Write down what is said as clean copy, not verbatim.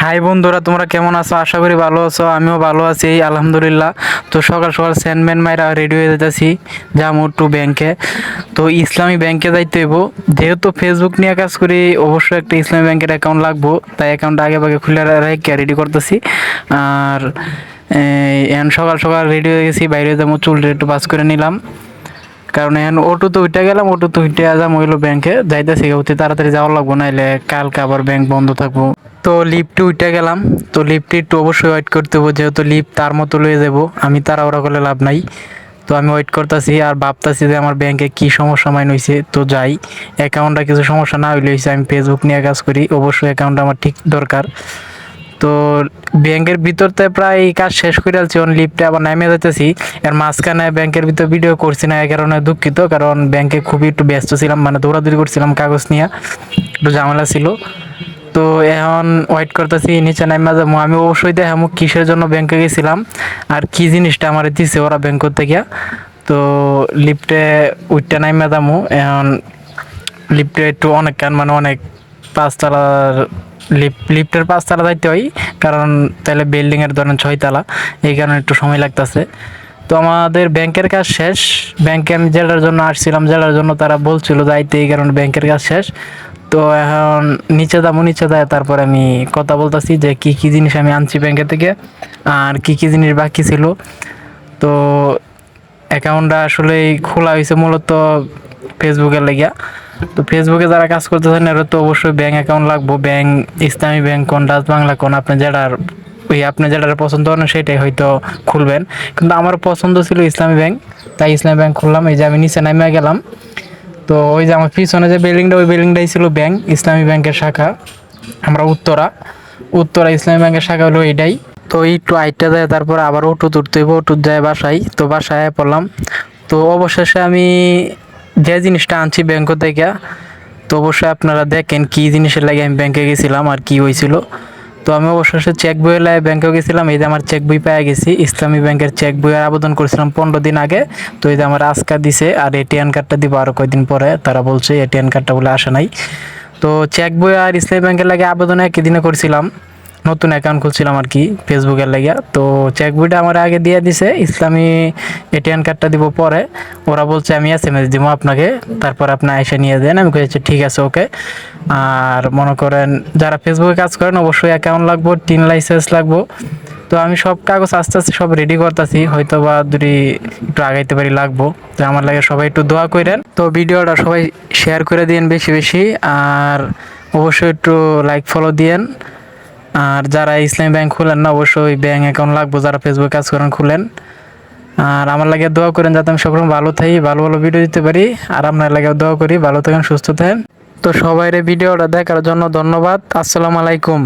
High বন্ধুরা, তোমরা কেমন আছো? আশা করি ভালো আছো। আমিও ভালো আছি আলহামদুলিল্লাহ। তো সকাল সকাল স্যান্ডম্যান মাইরা রেডি হয়ে যেতেছি, যাবো একটু ব্যাংকে। তো ইসলামী ব্যাংকে যাইতে হইব, যেহেতু ফেসবুক নিয়ে কাজ করি অবশ্যই একটা ইসলামী ব্যাংকের অ্যাকাউন্ট লাগবো। তাই অ্যাকাউন্টটা আগে ভাগে খুলে রেখে রেডি করতেছি। আর এখন সকাল সকাল রেডি হয়ে গেছি, বাইরে যাবো, চুলটা একটু বাস করে নিলাম। কারণ এখন অটোতে উঠে গেলাম, অটোতে উঠে যাবো হইলো ব্যাংকে যাইতেছি। অতি তাড়াতাড়ি যাওয়া লাগবো, নাইলে কালকে আবার ব্যাংক বন্ধ থাকবো। তো লিফটে উঠে গেলাম। তো লিফটে একটু অবশ্যই ওয়েট করতে হবে, যেহেতু লিফট তার মতো লয়ে যাবো, আমি তাড়াহুড়া করলে লাভ নাই। তো আমি ওয়েট করতেছি আর ভাবতেছি যে আমার ব্যাংকে কি সমস্যা মাইন হয়েছে। তো যাই, অ্যাকাউন্টটা কিছু সমস্যা না হইলে হয়েছে, আমি ফেসবুক নিয়ে কাজ করি, অবশ্যই অ্যাকাউন্টটা আমার ঠিক দরকার। তো ব্যাংকের ভিতরতে প্রায় কাজ শেষ করে আলছি, অন লিফটে আবার নামে যাইতেছি। এর মাঝখানে ব্যাংকের ভিতর ভিডিও করছি না, এই কারণে দুঃখিত। কারণ ব্যাংকে খুবই একটু ব্যস্ত ছিলাম, মানে দৌড়াদৌড়ি করছিলাম কাগজ নিয়ে, একটু ঝামেলা ছিল। তো এখন ওয়েট করতেছি নিচে নামা যাবো। আমি অবশ্যই দেখামু কিসের জন্য ব্যাংকে গেছিলাম আর কি জিনিসটা আমার দিছে ওরা ব্যাংক থেকে। তো লিফটে উঠতে নামা যাবো এখন। লিফটে একটু অনেক মানে অনেক পাঁচতলার লিফটের পাঁচতলা যাইতে হয়, কারণ তাহলে বিল্ডিংয়ের ধরেন ছয়তলা, এই কারণে একটু সময় লাগতেছে। তো আমাদের ব্যাংকের কাজ শেষ। ব্যাংকে আমি জেলার জন্য আসছিলাম, জেলার জন্য তারা বলছিল যাইতে, এই কারণে ব্যাংকের কাজ শেষ। তো এখন নিচে যাবো, নিচে যায় তারপরে আমি কথা বলতেছি যে কি কি জিনিস আমি আনছি ব্যাংকের থেকে আর কি কি জিনিস বাকি ছিল। তো অ্যাকাউন্টটা আসলে খোলা হয়েছে মূলত ফেসবুকের লেগিয়া। তো ফেসবুকে যারা কাজ করতেছেন এরা তো অবশ্যই ব্যাংক অ্যাকাউন্ট লাগবো। ব্যাংক ইসলামী ব্যাংক কোন, ডাচ বাংলা কোন, আপনি যেটার আপনি যেটা পছন্দ করেন সেটাই হয়তো খুলবেন। কিন্তু আমার পছন্দ ছিল ইসলামী ব্যাংক, তাই ইসলামী ব্যাংক খুললাম। এই যে আমি নিচে নামে গেলাম। তো ওই যে আমার পিছনে যে বিল্ডিংটা, ওই বিল্ডিংটাই ছিল ব্যাংক, ইসলামী ব্যাংকের শাখা। আমরা উত্তরা, উত্তরা ইসলামী ব্যাংকের শাখা হলো এইটাই। তো একটু আইটটা যায়, তারপর আবার অটো তুলতে হইব, অটো যায় বাসায়। তো বাসায় পড়লাম। তো অবশেষে আমি যে জিনিসটা আনছি ব্যাংক থেকে, তো অবশ্যই আপনারা দেখেন কি জিনিসের লাগে আমি ব্যাংকে গেছিলাম আর কি হয়েছিল। তো আমি অবশেষে চেক বইয়ের লাগে ব্যাংকে গেছিলাম। এই যে আমার চেক বই পেয়ে গেছি, ইসলামী ব্যাংকের চেক বইয়ের আবেদন করেছিলাম 15 দিন আগে। তো এই যে আমার আজকা দিছে, আর এটিএম কার্ডটা দিব আরও কয়েকদিন পরে। তারা বলছে এটিএম কার্ডটা বলে আসে নাই। তো চেক বই আর ইসলামী ব্যাংকের লাগে আবেদন একই দিনে করছিলাম, নতুন অ্যাকাউন্ট খুলছিলাম আর কি ফেসবুকের লাগিয়া। তো চেক বইটা আমার আগে দিয়ে দিছে, ইসলামী এটিএম কার্ডটা দিব পরে। ওরা বলছে আমি SMS দিব আপনাকে, তারপর আপনি এসে নিয়ে দেন। আমি কইছি ঠিক আছে, ওকে। আর মনে করেন যারা ফেসবুকে কাজ করেন অবশ্যই অ্যাকাউন্ট লাগবো, টিন লাইসেন্স লাগবো। তো আমি সব কাগজ আস্তে আস্তে সব রেডি করতেছি, হয়তো বা যদি একটু আগাইতে পারি লাগবো। তো আমার লাগে সবাই একটু দোয়া করেন। তো ভিডিওটা সবাই শেয়ার করে দিন বেশি বেশি, আর অবশ্যই একটু লাইক ফলো দিয়েন। আর যারা ইসলামী ব্যাংক খুলেন না অবশ্যই ব্যাংক অ্যাকাউন্ট লাগবো, যারা ফেসবুকে কাজ করেন খুলেন। আর আমার লাগে দোয়া করেন যাতে আমি সবসময় ভালো থাকি, ভালো ভালো ভিডিও দিতে পারি। আর আপনার লাগে দোয়া করি ভালো থাকেন, সুস্থ থাকেন। তো সবাইরে ভিডিওটা দেখার জন্য ধন্যবাদ। আসসালামু আলাইকুম।